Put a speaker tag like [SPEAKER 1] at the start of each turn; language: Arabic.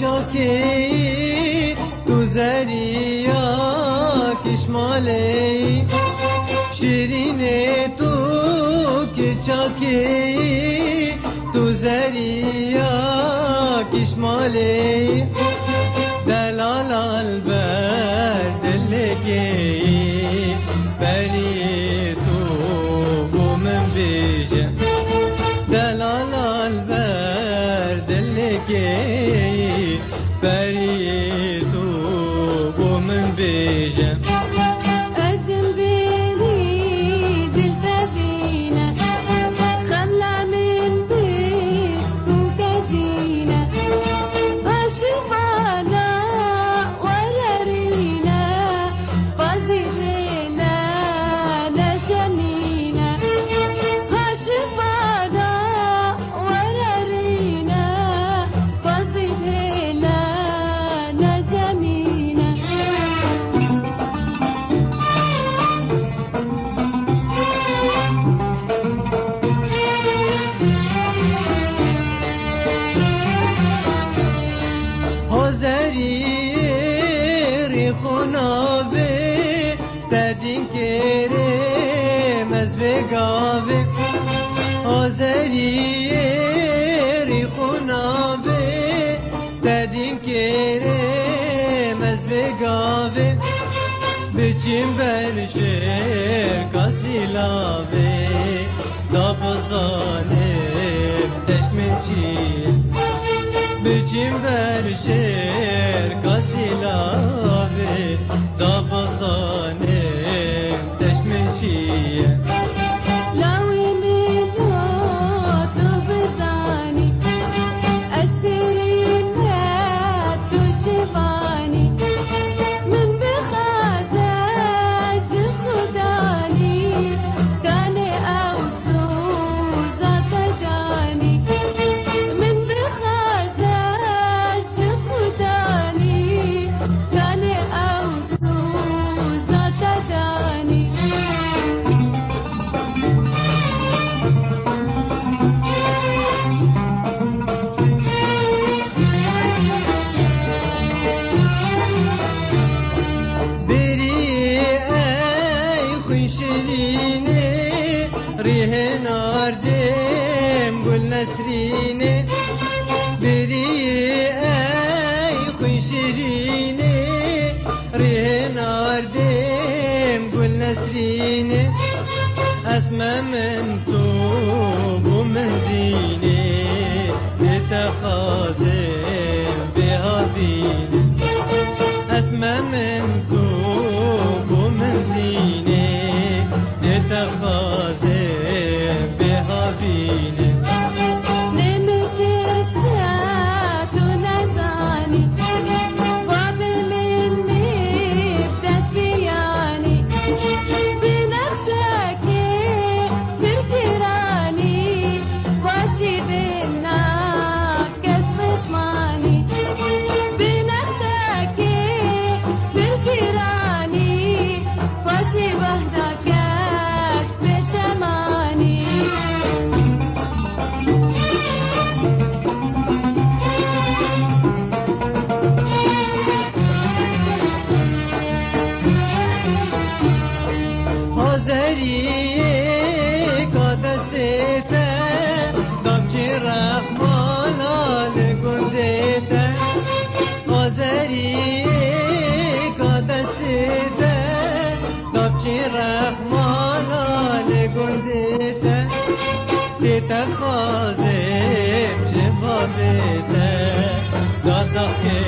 [SPEAKER 1] چاکی تو زریا کشمالی شیرین تو که چاکی تو زریا کشمالی دلال البر دلگی بری تو بومن بیجه دلال البر دلگی بری تو بومن بیجه
[SPEAKER 2] ازم بری دل ببینه خمله من بسکو گزینه عاشقانه وررینه بازی لیلا نجمینه عاشقانه وررینه بازی لیلا نجمینه
[SPEAKER 1] حضری خنابه تدین کره مزبگاوه حضری خنابه تدین کره مزبگاوه بچیم برشر کاسیلاوه دابزانه دشمن چیه بچیم برشر کاسیلاوه دابزانه دشمن چیه
[SPEAKER 2] لاوی منو تو بزانی استرین تو شفانی من بخازش خدانی دانه او سوزات دانی من بخازش خدانی دانه او سوزات دانی
[SPEAKER 1] بری ای خوشرینه ریه ناردم گل نسرینه بری ای خوشرینه ریه ناردم گل نسرینه اسمه من تو بومنزینه بتخازم بهابینه اسمه من تو بومنزینه بتخازم بهابینه
[SPEAKER 2] نمترسات ونزاني وابل مني بدت بياني بنختك بالكراني واشي بالناك مشماني بنختك بالكراني واشي بهدك بشماني
[SPEAKER 1] حضریه کا دستیته دبچی رحمانا لگندیته حضریه کا دستیته دبچی رحمانا لگندیته دیتا خازم جوابیته گازاقی